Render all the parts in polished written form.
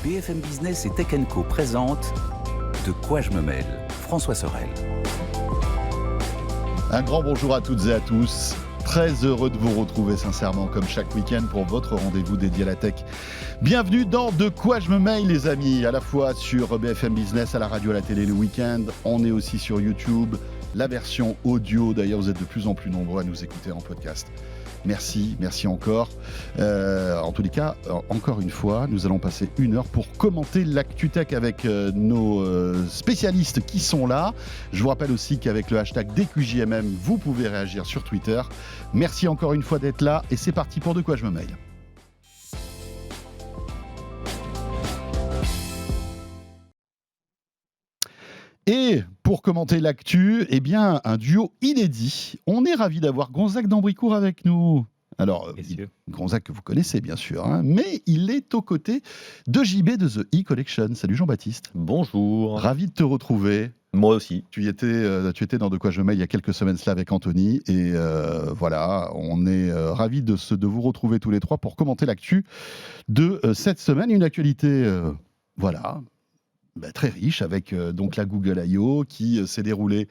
BFM Business et Tech Co présente De quoi je me mêle, François Sorel. Un grand bonjour à toutes et à tous. Très heureux de vous retrouver sincèrement comme chaque week-end pour votre rendez-vous dédié à la tech. Bienvenue dans De quoi je me mêle les amis, à la fois sur BFM Business, à la radio, à la télé le week-end. On est aussi sur YouTube, la version audio. D'ailleurs, vous êtes de plus en plus nombreux à nous écouter en podcast. Merci encore. En tous les cas, encore une fois, nous allons passer 1 heure pour commenter l'actu tech avec nos spécialistes qui sont là. Je vous rappelle aussi qu'avec le hashtag DQJMM, vous pouvez réagir sur Twitter. Merci encore une fois d'être là et c'est parti pour De quoi je me mêle. Et pour commenter l'actu, eh bien, un duo inédit. On est ravis d'avoir Gonzague d'Ambricourt avec nous. Alors, Gonzague que vous connaissez bien sûr, hein, mais il est aux côtés de JB de The E-Collection. Salut Jean-Baptiste. Bonjour. Ravi de te retrouver. Moi aussi. Tu étais dans De quoi je me mêle il y a quelques semaines cela avec Anthony. Et voilà, on est ravis de vous retrouver tous les trois pour commenter l'actu de cette semaine. Une actualité, très riche avec donc la Google I.O. qui s'est déroulée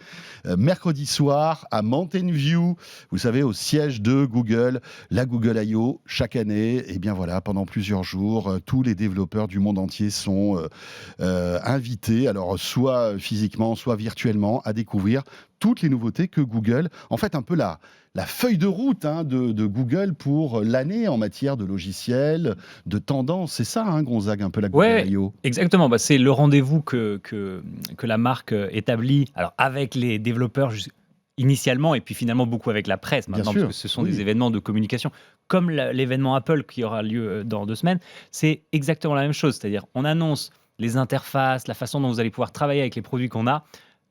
mercredi soir à Mountain View, vous savez, au siège de Google, la Google I.O. chaque année. Et bien voilà, pendant plusieurs jours, tous les développeurs du monde entier sont invités, alors soit physiquement, soit virtuellement, à découvrir toutes les nouveautés que Google, en fait un peu la feuille de route de Google pour l'année en matière de logiciels, de tendances. C'est ça, Gonzague, un peu la Google I.O. Exactement. C'est le rendez-vous que la marque établit alors, avec les développeurs initialement et puis finalement beaucoup avec la presse maintenant, parce que ce sont des événements de communication. Comme l'événement Apple qui aura lieu dans 2 semaines, c'est exactement la même chose. C'est-à-dire on annonce les interfaces, la façon dont vous allez pouvoir travailler avec les produits qu'on a.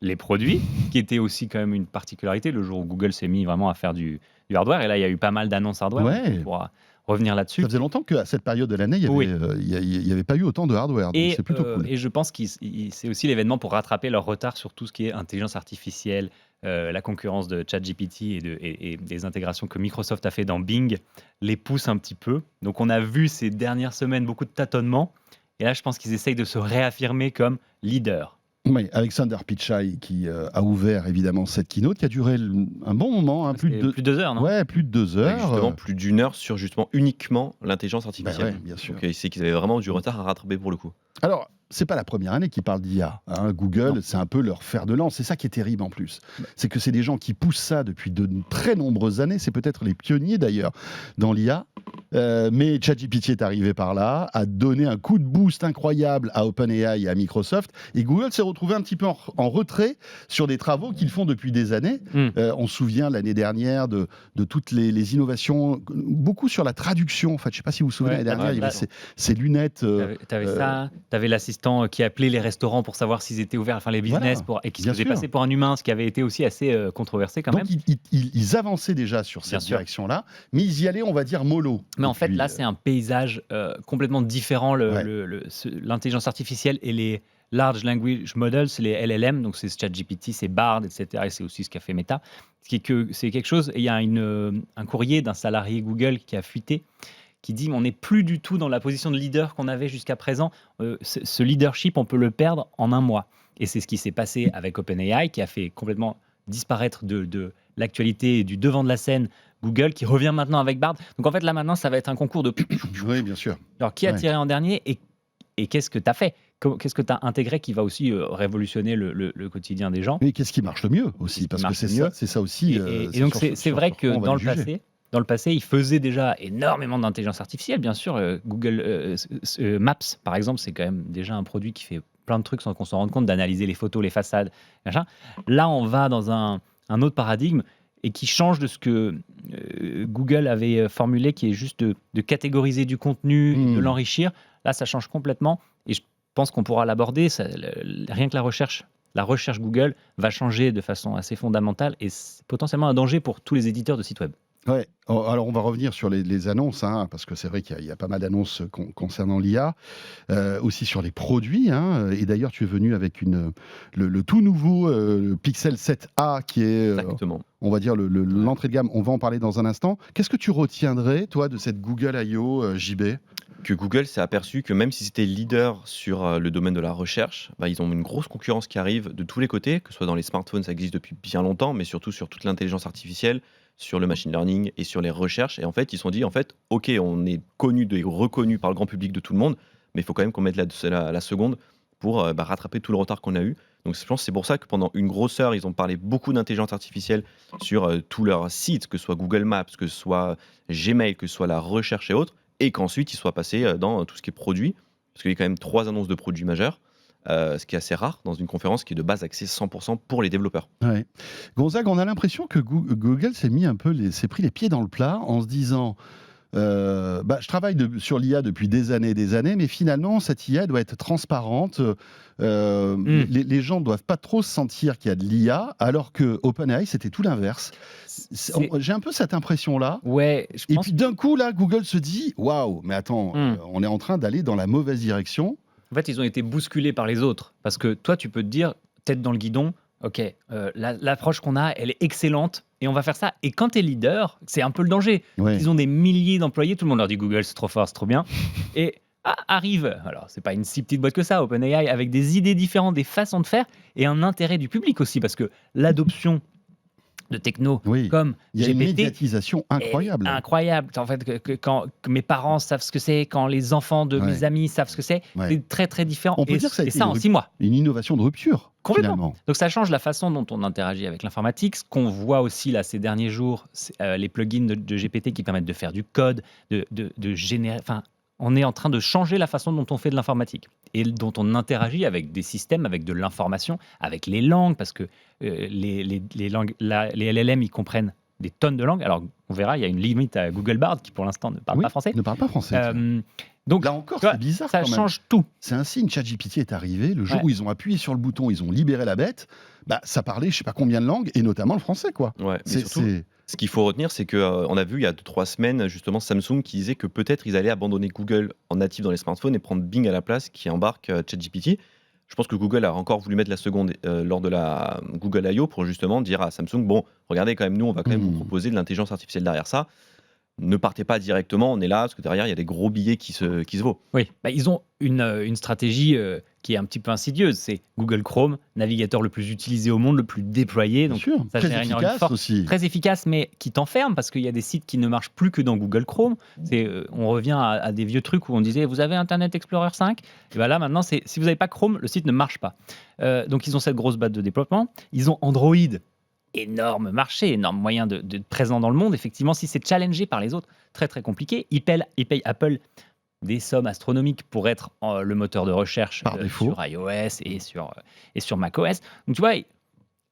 Les produits, qui étaient aussi quand même une particularité, le jour où Google s'est mis vraiment à faire du hardware, et là il y a eu pas mal d'annonces hardware, on pourra revenir là-dessus. Ça faisait longtemps qu'à cette période de l'année, il n'y avait pas eu autant de hardware, donc c'est plutôt cool. Et je pense que c'est aussi l'événement pour rattraper leur retard sur tout ce qui est intelligence artificielle, la concurrence de ChatGPT et des intégrations que Microsoft a fait dans Bing les pousse un petit peu. Donc on a vu ces dernières semaines beaucoup de tâtonnements, et là je pense qu'ils essayent de se réaffirmer comme leader. Oui, Alexander Pichai qui a ouvert évidemment cette keynote qui a duré un bon moment, plus de 2 heures, non ? Ouais, plus de 2 heures. Justement, plus d'1 heure sur uniquement l'intelligence artificielle. Bien sûr. Donc, c'est qu'ils avaient vraiment du retard à rattraper pour le coup. Alors, c'est pas la première année qu'ils parlent d'IA. Google, c'est un peu leur fer de lance. C'est ça qui est terrible en plus. C'est que c'est des gens qui poussent ça depuis de très nombreuses années. C'est peut-être les pionniers d'ailleurs dans l'IA. Mais ChatGPT est arrivé par là, a donné un coup de boost incroyable à OpenAI et à Microsoft. Et Google s'est retrouvé un petit peu en retrait sur des travaux qu'ils font depuis des années. On se souvient l'année dernière de toutes les innovations, beaucoup sur la traduction. En fait, je ne sais pas si vous vous souvenez, l'année dernière, il y avait ces lunettes. T'avais ça, t'avais l'assistant qui appelait les restaurants pour savoir s'ils étaient ouverts, enfin les business, et qui se faisait passer pour un humain, ce qui avait été aussi assez controversé quand même. Donc ils avançaient déjà sur cette direction-là, mais ils y allaient, on va dire, mollo. Mais en fait, là, c'est un paysage complètement différent. L'intelligence artificielle et les Large Language Models, c'est les LLM, donc c'est ChatGPT, c'est Bard, etc. Et c'est aussi ce qu'a fait Meta. C'est quelque chose, et il y a un courrier d'un salarié Google qui a fuité, qui dit on n'est plus du tout dans la position de leader qu'on avait jusqu'à présent. Ce leadership, on peut le perdre en 1 mois. Et c'est ce qui s'est passé avec OpenAI, qui a fait complètement disparaître de l'actualité et du devant de la scène Google, qui revient maintenant avec Bard. Donc en fait, là maintenant, ça va être un concours de... Oui, bien sûr. Alors, qui a tiré en dernier et qu'est-ce que tu as fait ? Qu'est-ce que tu as intégré qui va aussi révolutionner le quotidien des gens ? Mais qu'est-ce qui marche le mieux aussi ? Parce que c'est ça aussi. Et donc c'est vrai que dans le passé, ils faisaient déjà énormément d'intelligence artificielle. Bien sûr, Google Maps, par exemple, c'est quand même déjà un produit qui fait plein de trucs sans qu'on s'en rende compte, d'analyser les photos, les façades, machin. Là, on va dans un autre paradigme et qui change de ce que Google avait formulé, qui est juste de catégoriser du contenu, de l'enrichir. Là, ça change complètement. Et je pense qu'on pourra l'aborder. Rien que la recherche Google va changer de façon assez fondamentale et c'est potentiellement un danger pour tous les éditeurs de sites web. Ouais. Oh, alors, on va revenir sur les annonces, hein, parce que c'est vrai qu'il y a pas mal d'annonces concernant l'IA, aussi sur les produits, hein. Et d'ailleurs, tu es venu avec le tout nouveau Pixel 7a qui est, Exactement. on va dire, l'entrée de gamme. On va en parler dans un instant. Qu'est-ce que tu retiendrais, toi, de cette Google I.O., JB? Que Google s'est aperçu que même si c'était leader sur le domaine de la recherche, bah, ils ont une grosse concurrence qui arrive de tous les côtés, que ce soit dans les smartphones, ça existe depuis bien longtemps, mais surtout sur toute l'intelligence artificielle, sur le machine learning et sur les recherches. Et en fait, ils se sont dit, en fait, OK, on est connu et reconnu par le grand public de tout le monde, mais il faut quand même qu'on mette la seconde pour rattraper tout le retard qu'on a eu. Donc je pense que c'est pour ça que pendant une grosse heure, ils ont parlé beaucoup d'intelligence artificielle sur tous leurs sites, que ce soit Google Maps, que ce soit Gmail, que ce soit la recherche et autres, et qu'ensuite ils soient passés dans tout ce qui est produit, parce qu'il y a quand même 3 annonces de produits majeurs, ce qui est assez rare dans une conférence qui est de base axée 100% pour les développeurs. Ouais. Gonzague, on a l'impression que Google s'est pris les pieds dans le plat en se disant je travaille sur l'IA depuis des années, mais finalement, cette IA doit être transparente. Les gens ne doivent pas trop sentir qu'il y a de l'IA, alors que OpenAI, c'était tout l'inverse. J'ai un peu cette impression-là. Ouais, je Et pense. puis d'un coup, là, Google se dit waouh, mais attends, on est en train d'aller dans la mauvaise direction. En fait, ils ont été bousculés par les autres. Parce que toi, tu peux te dire, tête dans le guidon, OK, l'approche qu'on a, elle est excellente et on va faire ça. Et quand tu es leader, c'est un peu le danger. Ouais. Ils ont des milliers d'employés, tout le monde leur dit Google, c'est trop fort, c'est trop bien. Et arrive, alors c'est pas une si petite boîte que ça, OpenAI, avec des idées différentes, des façons de faire et un intérêt du public aussi. Parce que l'adoption de techno Oui. comme Il y a une GPT, médiatisation incroyable. incroyable. En fait, que mes parents savent ce que c'est, quand les enfants de mes amis savent ce que c'est, Ouais. c'est très très différent. On peut dire que ça a et été ça en 6 mois. Une innovation de rupture, Complètement. finalement. Donc ça change la façon dont on interagit avec l'informatique. Ce qu'on voit aussi là ces derniers jours, c'est, les plugins de GPT qui permettent de faire du code, de générer. Enfin, on est en train de changer la façon dont on fait de l'informatique et dont on interagit avec des systèmes, avec de l'information, avec les langues, parce que les langues, les LLM, ils comprennent des tonnes de langues. Alors, on verra, il y a une limite à Google Bard qui, pour l'instant, ne parle pas français. Ne parle pas français. tiens. Donc, Là encore, tu vois, c'est bizarre ça quand même. change tout. C'est un signe, ChatGPT est arrivé, le jour Ouais. où ils ont appuyé sur le bouton, ils ont libéré la bête, ça parlait je sais pas combien de langues, et notamment le français, quoi. Ouais, mais C'est- surtout, c'est- ce qu'il faut retenir, c'est qu'on a vu il y a 2-3 semaines, justement, Samsung qui disait que peut-être ils allaient abandonner Google en natif dans les smartphones et prendre Bing à la place qui embarque ChatGPT. Je pense que Google a encore voulu mettre la seconde lors de la Google I.O. pour justement dire à Samsung, bon, regardez quand même, nous, on va quand même vous proposer de l'intelligence artificielle derrière ça. Ne partez pas directement, on est là, parce que derrière, il y a des gros billets qui se vaut. Oui, ils ont une stratégie qui est un petit peu insidieuse. C'est Google Chrome, navigateur le plus utilisé au monde, le plus déployé. Bien Donc, sûr, ça très génère une efficace force aussi. très efficace, mais qui t'enferme parce qu'il y a des sites qui ne marchent plus que dans Google Chrome. On revient à des vieux trucs où on disait vous avez Internet Explorer 5, et bien là maintenant si vous n'avez pas Chrome, le site ne marche pas. Donc ils ont cette grosse base de développement. Ils ont Android, énorme marché, énorme moyen de présent dans le monde. Effectivement, si c'est challengé par les autres, très très compliqué. Ils payent Apple des sommes astronomiques pour être le moteur de recherche Par défaut. sur iOS et sur macOS. Donc tu vois,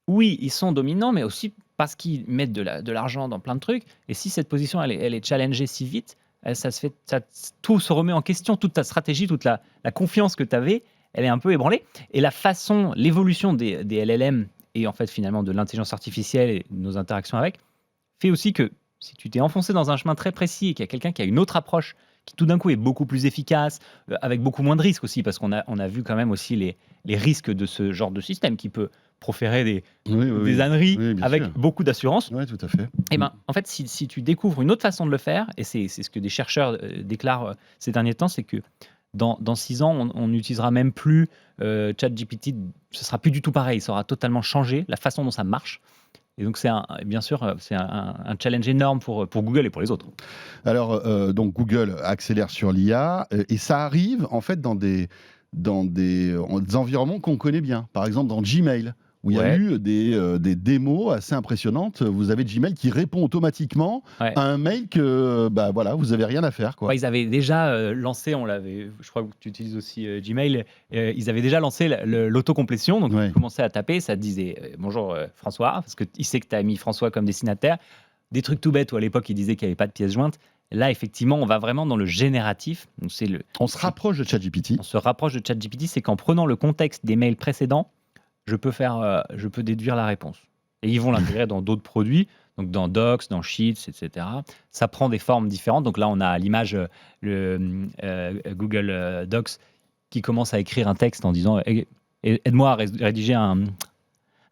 oui, ils sont dominants, mais aussi parce qu'ils mettent de l'argent dans plein de trucs. Et si cette position elle est challengée si vite, tout se remet en question, toute ta stratégie, toute la confiance que tu avais, elle est un peu ébranlée. Et l'évolution des LLM et en fait finalement de l'intelligence artificielle et de nos interactions avec, fait aussi que si tu t'es enfoncé dans un chemin très précis et qu'il y a quelqu'un qui a une autre approche qui tout d'un coup est beaucoup plus efficace, avec beaucoup moins de risques aussi, parce qu'on a vu quand même aussi les risques de ce genre de système qui peut proférer des âneries Oui, bien avec sûr. beaucoup d'assurance. Oui, tout à fait. Et ben, en fait, si tu découvres une autre façon de le faire, et c'est ce que des chercheurs déclarent ces derniers temps, c'est que dans 6 ans, on n'utilisera même plus ChatGPT, ce sera plus du tout pareil, ça aura totalement changé la façon dont ça marche. Et donc, bien sûr, c'est un challenge énorme pour Google et pour les autres. Alors, donc Google accélère sur l'IA, et ça arrive en fait dans des environnements qu'on connaît bien. Par exemple, dans Gmail, où il y a Ouais. eu des démos assez impressionnantes. Vous avez Gmail qui répond automatiquement Ouais. à un mail que vous avez rien à faire, quoi. Ouais, ils avaient déjà lancé, je crois que tu utilises aussi Gmail, ils avaient déjà lancé l'autocomplétion, donc Ouais. tu commençais à taper, ça te disait bonjour François, parce qu'il sait que tu as mis François comme destinataire. Des trucs tout bêtes où à l'époque il disait qu'il n'y avait pas de pièce jointe. Là, effectivement, on va vraiment dans le génératif. Donc, On se rapproche de ChatGPT. on se rapproche de ChatGPT, c'est qu'en prenant le contexte des mails précédents, je peux déduire la réponse. Et ils vont l'intégrer dans d'autres produits, donc dans Docs, dans Sheets, etc. Ça prend des formes différentes. Donc là, on a à l'image Google Docs qui commence à écrire un texte en disant aide-moi à rédiger un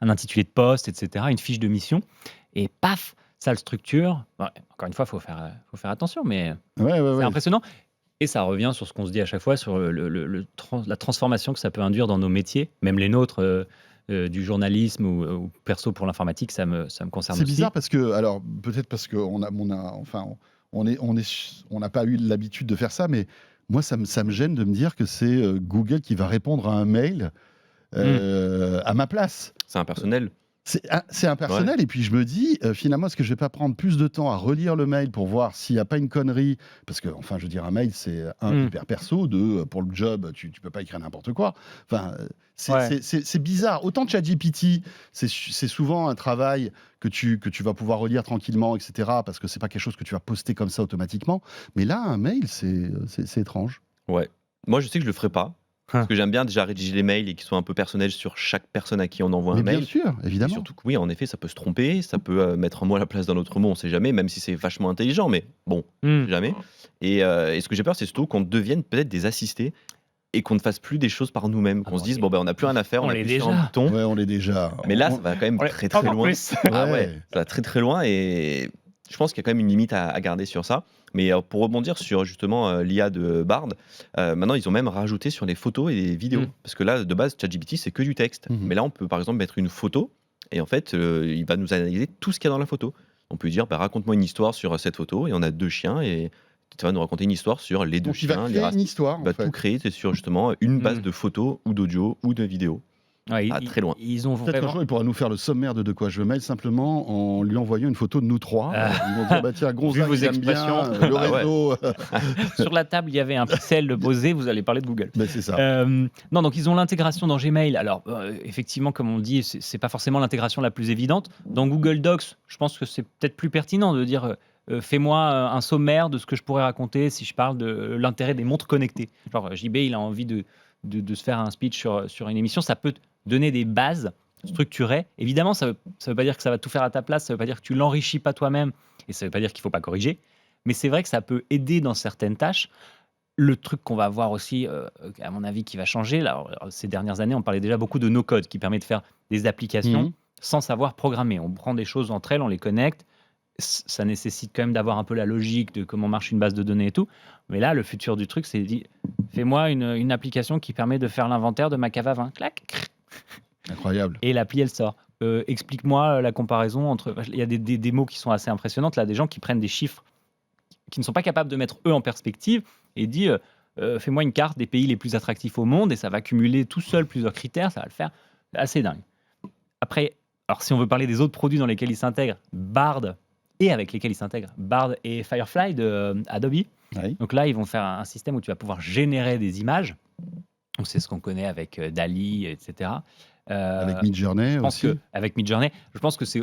intitulé de poste, etc., une fiche de mission. Et paf, ça le structure. Ouais, encore une fois, il faut faire attention, mais c'est impressionnant. Et ça revient sur ce qu'on se dit à chaque fois, sur la transformation que ça peut induire dans nos métiers, même les nôtres, du journalisme ou perso pour l'informatique, ça me concerne aussi. C'est bizarre parce que, alors peut-être parce qu'on n'a pas eu l'habitude de faire ça, mais moi, ça me gêne de me dire que c'est Google qui va répondre à un mail à ma place. C'est impersonnel. C'est impersonnel, et puis je me dis, finalement, est-ce que je vais pas prendre plus de temps à relire le mail pour voir s'il n'y a pas une connerie? Parce que, enfin, je veux dire, un mail, c'est hyper perso, pour le job, tu peux pas écrire n'importe quoi. Enfin, c'est bizarre. Autant ChatGPT, c'est souvent un travail que tu vas pouvoir relire tranquillement, etc., parce que c'est pas quelque chose que tu vas poster comme ça automatiquement. Mais là, un mail, c'est étrange. Ouais. Moi, je sais que je le ferai pas. Parce que j'aime bien déjà rédiger les mails et qu'ils soient un peu personnels sur chaque personne à qui on envoie un mail. Bien sûr, évidemment. Et surtout que oui, en effet, ça peut se tromper, ça peut mettre un mot à la place d'un autre mot, on sait jamais, même si c'est vachement intelligent, mais bon, on sait jamais. Et ce que j'ai peur, c'est surtout qu'on devienne peut-être des assistés et qu'on ne fasse plus des choses par nous-mêmes, qu'on se dise, bon, ben, on n'a plus rien à faire, on appuie sur un bouton. Ouais, on l'est déjà. Mais là, ça va quand même très très loin. Ah ouais, ça va très très loin, et je pense qu'il y a quand même une limite à garder sur ça. Mais pour rebondir sur justement l'IA de Bard, maintenant ils ont même rajouté sur les photos et les vidéos. Parce que là, de base, ChatGPT, c'est que du texte. Mais là, on peut par exemple mettre une photo et en fait, il va nous analyser tout ce qu'il y a dans la photo. On peut dire, raconte-moi une histoire sur cette photo, et on a 2 chiens, et tu vas nous raconter une histoire sur les 2 chiens. Il va créer une histoire. Il va tout créer, c'est sur justement une base de photos ou d'audio ou de vidéos. Ouais, très loin. Ils ont peut-être qu'un jour, il pourra nous faire le sommaire de quoi je mail simplement en lui envoyant une photo de nous 3. Ils vont dire, tiens, Gonzague, vos expressions, bien, le réseau. Sur la table, il y avait un pixel posé, vous allez parler de Google. C'est ça. Non, donc ils ont l'intégration dans Gmail. Alors, effectivement, comme on dit, c'est pas forcément l'intégration la plus évidente. Dans Google Docs, je pense que c'est peut-être plus pertinent de dire fais-moi un sommaire de ce que je pourrais raconter si je parle de l'intérêt des montres connectées. Genre, JB, il a envie de se faire un speech sur une émission, ça peut donner des bases structurées. Évidemment, ça veut pas dire que ça va tout faire à ta place, ça veut pas dire que tu l'enrichis pas toi-même, et ça veut pas dire qu'il faut pas corriger, mais c'est vrai que ça peut aider dans certaines tâches. Le truc qu'on va voir aussi, à mon avis, qui va changer, là, ces dernières années, on parlait déjà beaucoup de no-code, qui permet de faire des applications sans savoir programmer. On prend des choses entre elles, on les connecte, ça nécessite quand même d'avoir un peu la logique de comment marche une base de données et tout. Mais là, le futur du truc, c'est dit, fais-moi une application qui permet de faire l'inventaire de ma cave à vin. Clac. Incroyable. Et l'appli, elle sort. Explique-moi la comparaison entre... Il y a des mots qui sont assez impressionnantes, là, des gens qui prennent des chiffres qui ne sont pas capables de mettre eux en perspective et dit fais-moi une carte des pays les plus attractifs au monde, et ça va cumuler tout seul plusieurs critères, ça va le faire. C'est assez dingue. Après, alors si on veut parler des autres produits dans lesquels ils s'intègrent, Bard, et avec lesquels ils s'intègrent, Bard et Firefly de Adobe. Oui. Donc là, ils vont faire un système où tu vas pouvoir générer des images. Donc c'est ce qu'on connaît avec DALL-E, etc. Avec Midjourney aussi. Avec Midjourney, je pense que c'est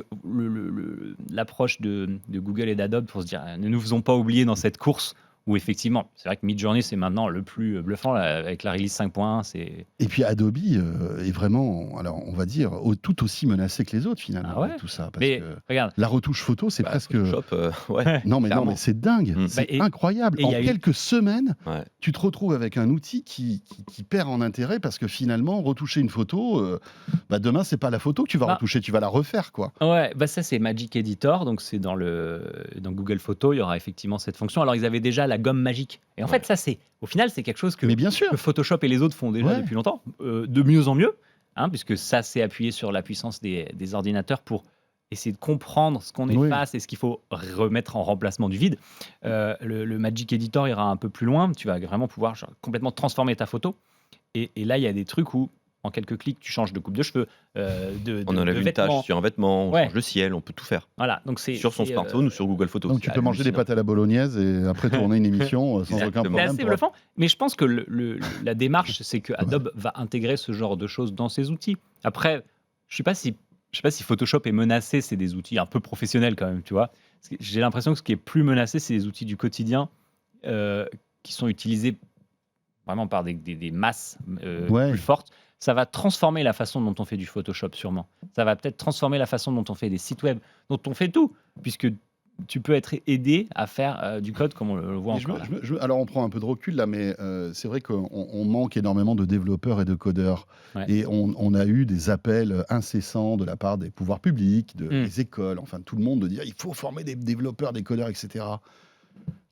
l'approche de Google et d'Adobe pour se dire ne nous faisons pas oublier dans cette course où effectivement, c'est vrai que Midjourney c'est maintenant le plus bluffant là, avec la release 5.1. Et puis Adobe est vraiment, alors on va dire, tout aussi menacé que les autres finalement. Avec tout ça, parce que regarde, la retouche photo, c'est presque. Photoshop, non mais c'est dingue, c'est incroyable. En quelques semaines, tu te retrouves avec un outil qui perd en intérêt parce que finalement, retoucher une photo, demain c'est pas la photo que tu vas retoucher, tu vas la refaire quoi. Ouais, ça c'est Magic Editor, donc c'est dans Google Photos, il y aura effectivement cette fonction. Alors ils avaient déjà la gomme magique, et en fait ça au final c'est quelque chose que Photoshop et les autres font déjà depuis longtemps, de mieux en mieux, puisque ça c'est appuyé sur la puissance des ordinateurs pour essayer de comprendre ce qu'on efface et ce qu'il faut remettre en remplacement du vide. Le Magic Editor ira un peu plus loin, tu vas vraiment pouvoir complètement transformer ta photo, et là il y a des trucs où en quelques clics, tu changes de coupe de cheveux, on enlève une tâche sur un vêtement, on change le ciel, on peut tout faire. Voilà, donc sur son smartphone ou sur Google Photos. Donc tu peux manger des pâtes à la bolognaise et après tourner une émission sans aucun problème. C'est assez bluffant, mais je pense que la démarche, c'est que Adobe va intégrer ce genre de choses dans ses outils. Après, je sais pas si Photoshop est menacé, c'est des outils un peu professionnels quand même, tu vois. J'ai l'impression que ce qui est plus menacé, c'est les outils du quotidien qui sont utilisés vraiment par des masses plus fortes. ça va transformer la façon dont on fait du Photoshop sûrement. Ça va peut-être transformer la façon dont on fait des sites web, dont on fait tout, puisque tu peux être aidé à faire du code comme on le voit Et encore là. alors on prend un peu de recul là, mais c'est vrai qu'on manque énormément de développeurs et de codeurs. Ouais. Et on a eu des appels incessants de la part des pouvoirs publics, des écoles, enfin de tout le monde, de dire il faut former des développeurs, des codeurs, etc.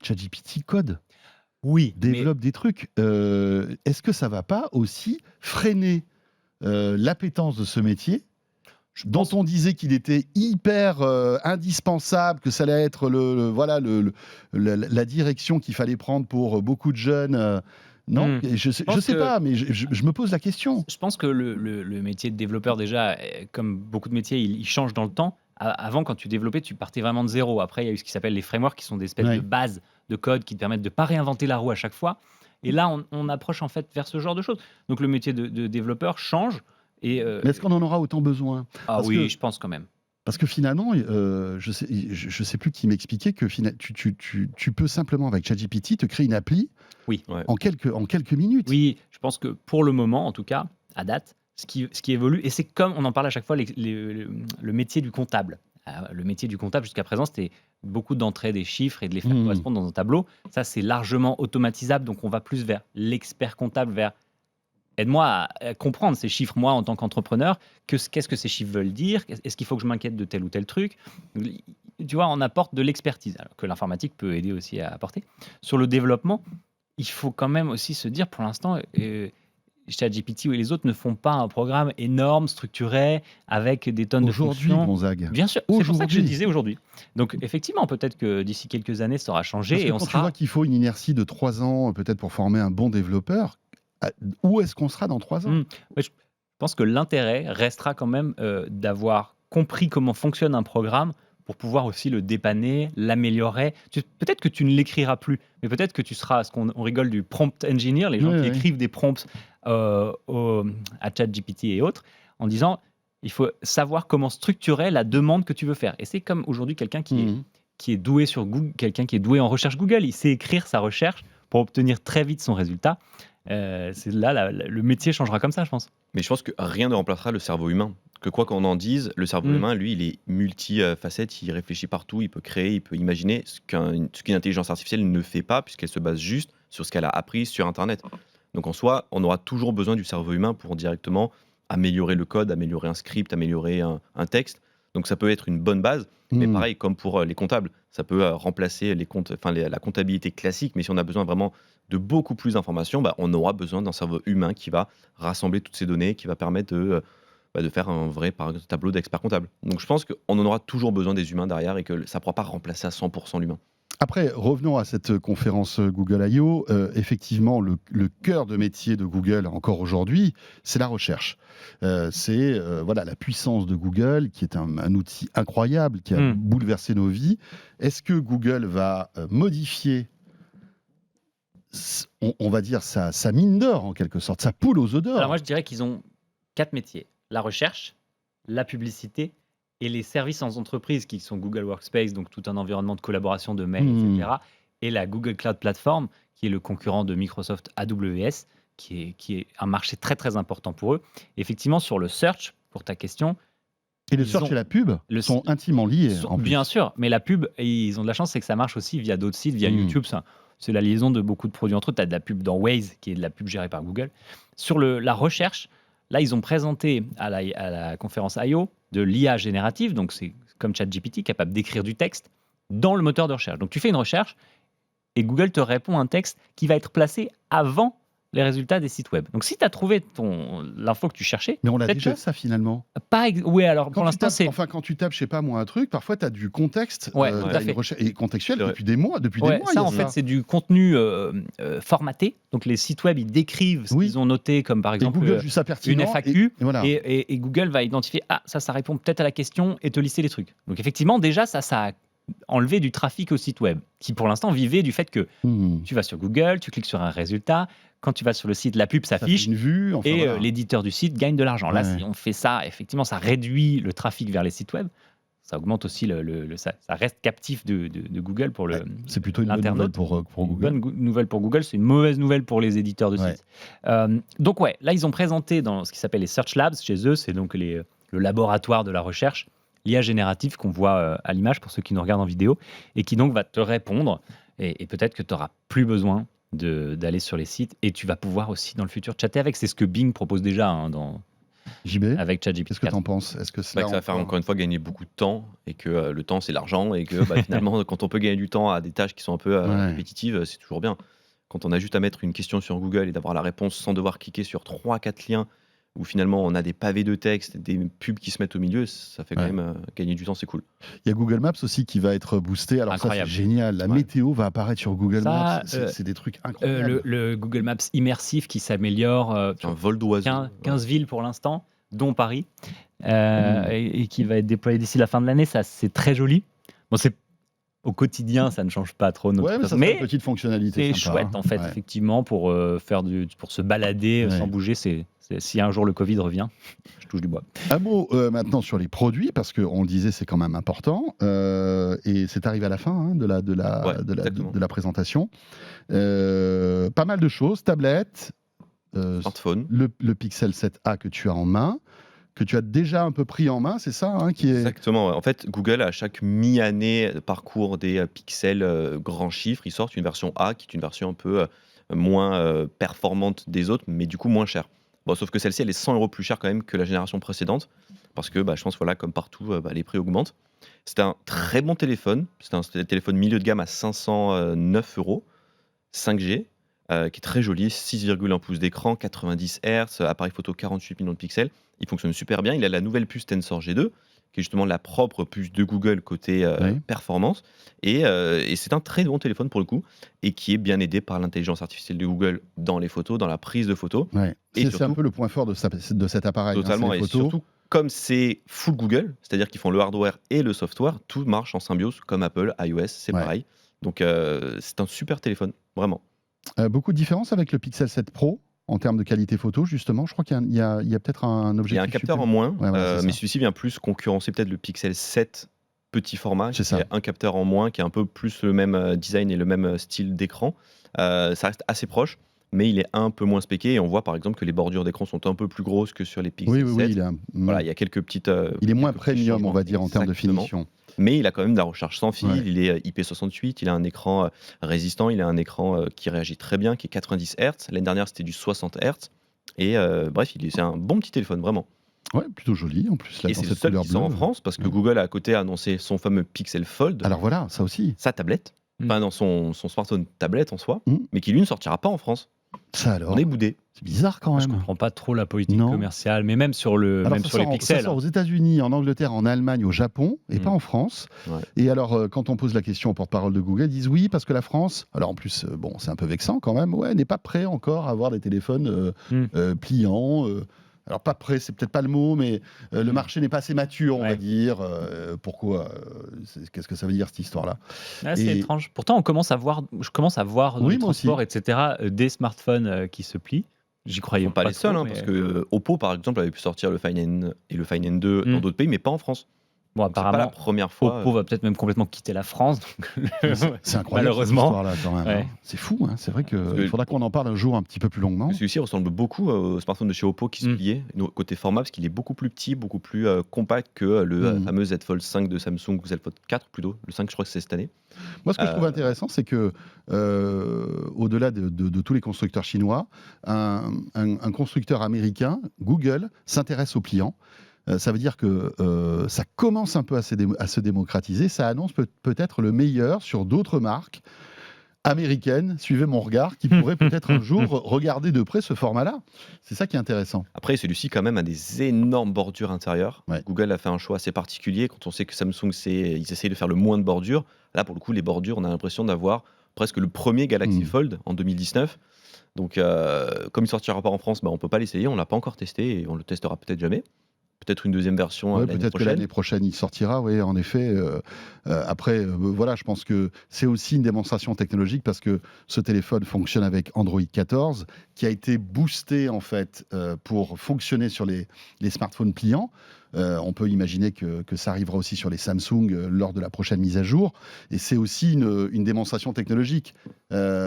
ChatGPT code, Oui, développe des trucs. Est-ce que ça va pas aussi freiner l'appétence de ce métier dont on disait qu'il était hyper indispensable, que ça allait être la direction qu'il fallait prendre pour beaucoup de jeunes. Non, Et je sais pas, mais je me pose la question. Je pense que le métier de développeur, déjà, comme beaucoup de métiers, il change dans le temps. Avant, quand tu développais, tu partais vraiment de zéro. Après, il y a eu ce qui s'appelle les frameworks, qui sont des espèces Ouais. de bases de code qui te permettent de ne pas réinventer la roue à chaque fois. Et là, on approche en fait vers ce genre de choses. Donc le métier de développeur change. Et, Mais est-ce qu'on en aura autant besoin ? Parce oui, que- je pense quand même. Parce que finalement, je sais plus qui m'expliquait que tu peux simplement avec ChatGPT te créer une appli Oui. Ouais. en quelques minutes. Oui, je pense que pour le moment, en tout cas, à date, ce qui évolue, et c'est comme on en parle à chaque fois, le métier du comptable. Le métier du comptable, jusqu'à présent, c'était beaucoup d'entrée des chiffres et de les faire correspondre dans un tableau. Ça, c'est largement automatisable, donc on va plus vers l'expert comptable, vers aide-moi à comprendre ces chiffres, moi, en tant qu'entrepreneur, qu'est-ce que ces chiffres veulent dire, est-ce qu'il faut que je m'inquiète de tel ou tel truc. Tu vois, on apporte de l'expertise, alors que l'informatique peut aider aussi à apporter. Sur le développement, il faut quand même aussi se dire, pour l'instant, ChatGPT et les autres ne font pas un programme énorme, structuré, avec des tonnes de Aujourd'hui, fonctions. Gonzague. Bien sûr, c'est pour ça que je Aujourd'hui. disais aujourd'hui. Donc effectivement, peut-être que d'ici quelques années, ça aura changé Parce que et on quand tu sera... vois qu'il faut une inertie de 3 ans, peut-être pour former un bon développeur, où est-ce qu'on sera dans 3 ans ? Je pense que l'intérêt restera quand même d'avoir compris comment fonctionne un programme pour pouvoir aussi le dépanner, l'améliorer. Peut-être que tu ne l'écriras plus, mais peut-être que tu seras, on rigole du prompt engineer, les gens qui écrivent des prompts à ChatGPT et autres, en disant il faut savoir comment structurer la demande que tu veux faire. Et c'est comme aujourd'hui quelqu'un qui est doué sur Google, quelqu'un qui est doué en recherche Google, il sait écrire sa recherche pour obtenir très vite son résultat. C'est là, le métier changera comme ça, je pense. Mais je pense que rien ne remplacera le cerveau humain. Que quoi qu'on en dise, le cerveau humain, lui, il est multifacette, il réfléchit partout, il peut créer, il peut imaginer ce qu'une intelligence artificielle ne fait pas, puisqu'elle se base juste sur ce qu'elle a appris sur Internet. Donc en soi, on aura toujours besoin du cerveau humain pour directement améliorer le code, améliorer un script, améliorer un texte. Donc ça peut être une bonne base, mais pareil, comme pour les comptables, ça peut remplacer la comptabilité classique, mais si on a besoin vraiment de beaucoup plus d'informations, on aura besoin d'un cerveau humain qui va rassembler toutes ces données, qui va permettre de faire un vrai tableau d'expert comptable. Donc je pense qu'on en aura toujours besoin des humains derrière et que ça ne pourra pas remplacer à 100% l'humain. Après, revenons à cette conférence Google I.O. Effectivement, le cœur de métier de Google, encore aujourd'hui, c'est la recherche. C'est la puissance de Google, qui est un outil incroyable, qui a bouleversé nos vies. Est-ce que Google va modifier, on va dire, sa mine d'or, en quelque sorte, sa poule aux œufs d'or ? Alors moi, je dirais qu'ils ont 4 métiers. La recherche, la publicité et les services en entreprise qui sont Google Workspace, donc tout un environnement de collaboration, de mail, etc. Et la Google Cloud Platform, qui est le concurrent de Microsoft AWS, qui est un marché très très important pour eux. Et effectivement, sur le search, pour ta question... Et le search et la pub sont intimement liés. Bien sûr, mais la pub, et ils ont de la chance, c'est que ça marche aussi via d'autres sites, via YouTube. C'est la liaison de beaucoup de produits entre eux. Tu as de la pub dans Waze, qui est de la pub gérée par Google. Sur la recherche, là, ils ont présenté à la conférence I.O. de l'IA générative, donc c'est comme ChatGPT, capable d'écrire du texte dans le moteur de recherche. Donc tu fais une recherche et Google te répond un texte qui va être placé avant les résultats des sites web. Donc si tu as trouvé l'info que tu cherchais... Mais on l'a déjà ça finalement. Oui, alors pour l'instant c'est... Enfin, quand tu tapes, je sais pas moi, un truc, parfois tu as du contexte tout à fait. et contextuel depuis des mois. Ça, en fait, c'est du contenu formaté. Donc les sites web, ils décrivent ce qu'ils ont noté, comme par exemple Google juge ça pertinent, une FAQ. Et Et Google va identifier, ça répond peut-être à la question et te lister les trucs. Donc effectivement, déjà, ça a enlevé du trafic au site web, qui pour l'instant vivait du fait que tu vas sur Google, tu cliques sur un résultat, quand tu vas sur le site, la pub s'affiche, l'éditeur du site gagne de l'argent. Là, si on fait ça, effectivement, ça réduit le trafic vers les sites web. ça augmente aussi ça reste captif de Google pour C'est plutôt une bonne nouvelle l'internaute. pour Une Google. bonne nouvelle pour Google, c'est une mauvaise nouvelle pour les éditeurs de Ouais. sites. Donc là, ils ont présenté dans ce qui s'appelle les Search Labs chez eux, c'est donc le laboratoire de la recherche, l'IA générative qu'on voit à l'image pour ceux qui nous regardent en vidéo, et qui donc va te répondre, et peut-être que tu n'auras plus besoin d'aller sur les sites, et tu vas pouvoir aussi dans le futur chatter avec. C'est ce que Bing propose déjà JB, avec ChatGPT qu'est-ce que 4. tu en penses? Est-ce que C'est vrai que ça va faire encore une fois gagner beaucoup de temps et que le temps c'est l'argent et que finalement quand on peut gagner du temps à des tâches qui sont un peu Ouais. répétitives, c'est toujours bien. Quand on a juste à mettre une question sur Google et d'avoir la réponse sans devoir cliquer sur 3-4 liens où finalement on a des pavés de texte, des pubs qui se mettent au milieu, ça fait quand Ouais. même gagner du temps, c'est cool. Il y a Google Maps aussi qui va être boosté. Alors Incroyable. ça, c'est génial. La Ouais. météo va apparaître sur Google Ça, Maps. C'est des trucs incroyables. le Google Maps immersif qui s'améliore C'est un vol d'oiseau. 15 villes pour l'instant, dont Paris, et qui va être déployé d'ici la fin de l'année. Ça, c'est très joli. Bon, au quotidien, ça ne change pas trop notre Ouais, mais ça façon. c'est une petite fonctionnalité c'est sympa, chouette hein. en fait, Ouais. effectivement, pour se balader Ouais. sans bouger. Si un jour le Covid revient, je touche du bois. Un mot maintenant sur les produits, parce qu'on le disait, c'est quand même important. Et c'est arrivé à la fin hein, de la présentation. Pas mal de choses. Tablette, Smartphone. le Pixel 7a que tu as en main, que tu as déjà un peu pris en main, c'est ça hein, qui est... Exactement. Ouais. En fait, Google, à chaque mi-année, parcours des pixels grands chiffres, ils sortent une version A qui est une version un peu moins performante des autres, mais du coup moins chère. Bon, sauf que celle-ci, elle est 100 € plus chère quand même que la génération précédente, parce que je pense, voilà, comme partout, les prix augmentent. C'est un très bon téléphone. C'est un téléphone milieu de gamme à 509 €, 5G, qui est très joli, 6,1 pouces d'écran, 90 Hz, appareil photo 48 millions de pixels. Il fonctionne super bien. Il a la nouvelle puce Tensor G2, qui est justement la propre puce de Google côté Oui. performance. Et c'est un très bon téléphone pour le coup, et qui est bien aidé par l'intelligence artificielle de Google dans les photos, dans la prise de photos. Ouais. Et C'est un surtout- peu le point fort de cet appareil. Totalement. Hein, c'est les Et photos. surtout, comme c'est full Google, c'est-à-dire qu'ils font le hardware et le software, tout marche en symbiose, comme Apple, iOS, c'est Ouais. pareil. Donc c'est un super téléphone, vraiment. Beaucoup de différences avec le Pixel 7 Pro en termes de qualité photo, justement. Je crois qu'il y a peut-être un Il y objectif. a un capteur en supplémentaire. moins, Ouais, voilà, c'est mais ça. celui-ci vient plus concurrencer peut-être le Pixel 7 petit format, C'est qui ça. a un capteur en moins, qui a un peu plus le même design et le même style d'écran. Ça reste assez proche, mais il est un peu moins spéqué. Et on voit par exemple que les bordures d'écran sont un peu plus grosses que sur les Pixel Oui, 7. Voilà, il y a quelques petites. il est moins quelques petits premium, on va changements. dire, en termes de Exactement. finition. Mais il a quand même de la recharge sans fil, Ouais. il est IP68, il a un écran résistant, il a un écran qui réagit très bien, qui est 90 Hz. L'année dernière, c'était du 60 Hz. Et bref, c'est un bon petit téléphone, vraiment. Ouais, plutôt joli en plus, là, Et dans c'est le cette seul couleur qui sort en bleue. France, parce que Ouais. Google, à côté, a annoncé son fameux Pixel Fold, Alors voilà, ça aussi. sa tablette, enfin dans son smartphone tablette en soi, Mm. mais qui lui ne sortira pas en France. Ça alors, On est boudé. c'est bizarre quand Je même. comprends pas trop la politique Non. commerciale, mais même sur Alors même ça sur les sort, ça pixels. sort aux États-Unis, en Angleterre, en Allemagne, au Japon, et pas en France. Ouais. Et alors, quand on pose la question au porte-parole de Google, ils disent oui, parce que la France, alors en plus, bon, c'est un peu vexant quand même, ouais, n'est pas prêt encore à avoir des téléphones pliants. Alors pas prêt, c'est peut-être pas le mot, mais le marché n'est pas assez mature, on va Ouais. dire. Pourquoi Qu'est-ce que ça veut dire cette histoire-là? Ah, c'est Et- étrange. Pourtant, je commence à voir dans Oui, les moi aussi. transports, etc., des smartphones qui se plient. J'y Ils croyais sont pas les trop, seuls, hein, mais- parce que Oppo, par exemple, avait pu sortir le Find N et le Find N2 dans d'autres pays, mais pas en France. Bon, Donc, c'est pas la apparemment, première fois. Oppo va peut-être même complètement quitter la France. donc- C'est incroyable Malheureusement. cette histoire-là quand même. Ouais. Hein. C'est fou, hein. C'est vrai qu'il que- faudra qu'on en parle un jour un petit peu plus longuement. Celui-ci ressemble beaucoup au smartphone de chez Oppo qui se pliait, côté format, parce qu'il est beaucoup plus petit, beaucoup plus compact que le fameux Z Fold 5 de Samsung, ou Z Fold 4 plutôt. Le 5, je crois que c'est cette année. Moi, ce que je trouve intéressant, c'est que, au-delà de tous les constructeurs chinois, un constructeur américain, Google, s'intéresse aux pliants. Ça veut dire que ça commence un peu à se démocratiser. Ça annonce peut-être le meilleur sur d'autres marques américaines, suivez mon regard, qui pourraient peut-être un jour regarder de près ce format-là. C'est ça qui est intéressant. Après, celui-ci, quand même, a des énormes bordures intérieures. Ouais. Google a fait un choix assez particulier. Quand on sait que Samsung, ils essayent de faire le moins de bordures. Là, pour le coup, les bordures, on a l'impression d'avoir presque le premier Galaxy Fold en 2019. Donc, comme il ne sortira pas en France, on ne peut pas l'essayer. On ne l'a pas encore testé et on le testera peut-être jamais. Peut-être une deuxième version Ouais, l'année peut-être que prochaine. l'année prochaine, il sortira, oui, en effet. Après, voilà, je pense que c'est aussi une démonstration technologique parce que ce téléphone fonctionne avec Android 14, qui a été boosté, en fait, pour fonctionner sur les smartphones pliants. On peut imaginer que ça arrivera aussi sur les Samsung lors de la prochaine mise à jour. Et c'est aussi une démonstration technologique.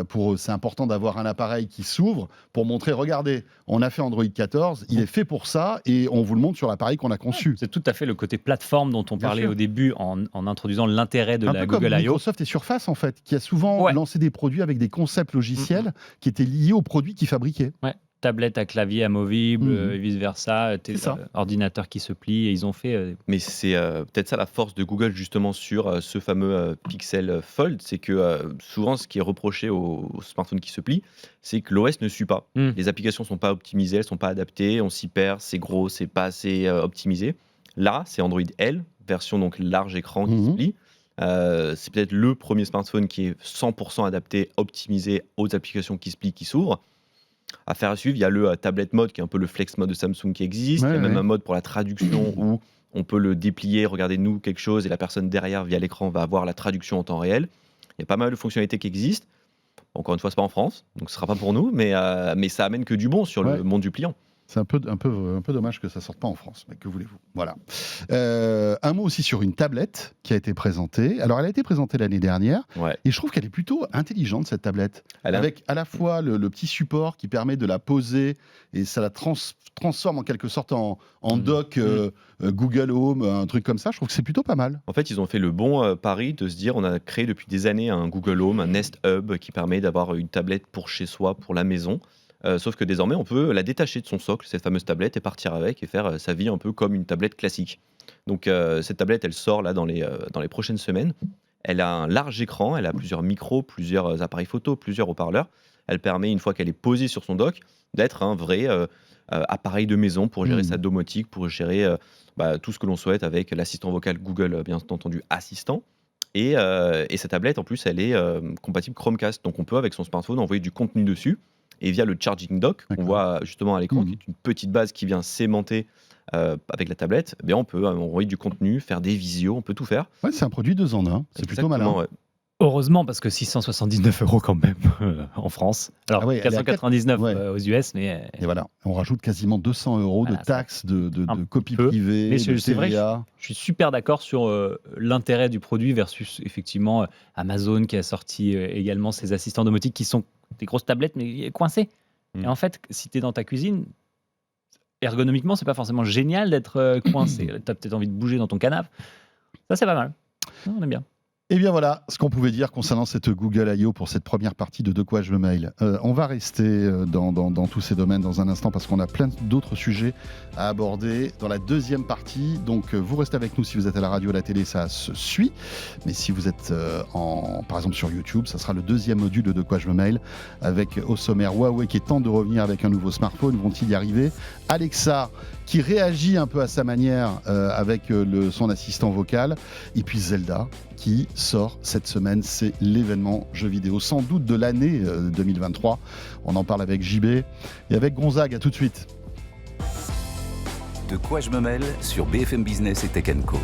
Pour eux, c'est important d'avoir un appareil qui s'ouvre pour montrer, regardez, on a fait Android 14, il est fait pour ça et on vous le montre sur l'appareil qu'on a conçu. C'est tout à fait le côté plateforme dont on parlait sûr. au début en introduisant l'intérêt de Un la peu comme Google I.O. Microsoft et Surface, en fait, qui a souvent lancé des produits avec des concepts logiciels qui étaient liés aux produits qu'ils fabriquaient. Ouais. Tablette à clavier amovible, et vice-versa, ordinateur qui se plie, et ils ont fait... Mais c'est peut-être ça la force de Google justement sur ce fameux Pixel Fold, c'est que souvent ce qui est reproché aux smartphones qui se plient, c'est que l'OS ne suit pas. Les applications ne sont pas optimisées, elles ne sont pas adaptées, on s'y perd, c'est gros, c'est pas assez optimisé. Là, c'est Android L, version donc large écran qui se plie. C'est peut-être le premier smartphone qui est 100% adapté, optimisé aux applications qui se plient, qui s'ouvrent. Affaire à suivre, il y a le tablette mode qui est un peu le flex mode de Samsung qui existe. Il y a même un mode pour la traduction où on peut le déplier, regarder nous quelque chose et la personne derrière via l'écran va avoir la traduction en temps réel. Il y a pas mal de fonctionnalités qui existent. Encore une fois, c'est pas en France, donc ce sera pas pour nous, mais ça amène que du bon sur le monde du pliant. C'est un peu dommage que ça sorte pas en France, mais que voulez-vous. Voilà. Un mot aussi sur une tablette qui a été présentée. Alors, elle a été présentée l'année dernière, et je trouve qu'elle est plutôt intelligente, cette tablette. Avec à la fois le petit support qui permet de la poser, et ça la transforme en quelque sorte en dock Google Home, un truc comme ça. Je trouve que c'est plutôt pas mal. En fait, ils ont fait le bon pari de se dire, on a créé depuis des années un Google Home, un Nest Hub, qui permet d'avoir une tablette pour chez soi, pour la maison. Sauf que désormais, on peut la détacher de son socle, cette fameuse tablette, et partir avec et faire sa vie un peu comme une tablette classique. Donc cette tablette, elle sort là dans les prochaines semaines. Elle a un large écran, elle a plusieurs micros, plusieurs appareils photo, plusieurs haut-parleurs. Elle permet, une fois qu'elle est posée sur son dock, d'être un vrai appareil de maison pour gérer sa domotique, pour gérer tout ce que l'on souhaite avec l'assistant vocal Google, bien entendu, Assistant. Et cette tablette, en plus, elle est compatible Chromecast. Donc on peut, avec son smartphone, envoyer du contenu dessus. Et via le charging dock, qu'on voit justement à l'écran, qui est une petite base qui vient s'aimanter avec la tablette, eh bien on peut envoyer du contenu, faire des visios, on peut tout faire. Ouais, c'est un produit 2 en 1, c'est plutôt malin. Ouais. Heureusement, parce que 679 € quand même en France. Alors 499 aux US, mais... Et voilà, on rajoute quasiment 200 € de taxes, de copies privées, mais de c'est vrai, TVA. je suis super d'accord sur l'intérêt du produit versus effectivement Amazon qui a sorti également ses assistants domotiques qui sont des grosses tablettes mais coincées. Et en fait, si tu es dans ta cuisine, ergonomiquement, c'est pas forcément génial d'être coincé. Tu as peut-être envie de bouger dans ton canapé. Ça, c'est pas mal. On aime bien. Et bien voilà ce qu'on pouvait dire concernant cette Google I.O. pour cette première partie de quoi je me mail. On va rester dans tous ces domaines dans un instant parce qu'on a plein d'autres sujets à aborder dans la deuxième partie. Donc vous restez avec nous si vous êtes à la radio, à la télé, ça se suit. Mais si vous êtes par exemple sur YouTube, ça sera le deuxième module de quoi je me mail avec au sommaire Huawei qui tente de revenir avec un nouveau smartphone. Vont-ils y arriver? Alexa qui réagit un peu à sa manière avec son assistant vocal. Et puis Zelda qui sort cette semaine, c'est l'événement jeu vidéo sans doute de l'année 2023. On en parle avec JB et avec Gonzague. À tout de suite. De quoi je me mêle sur BFM Business et Tech & Co.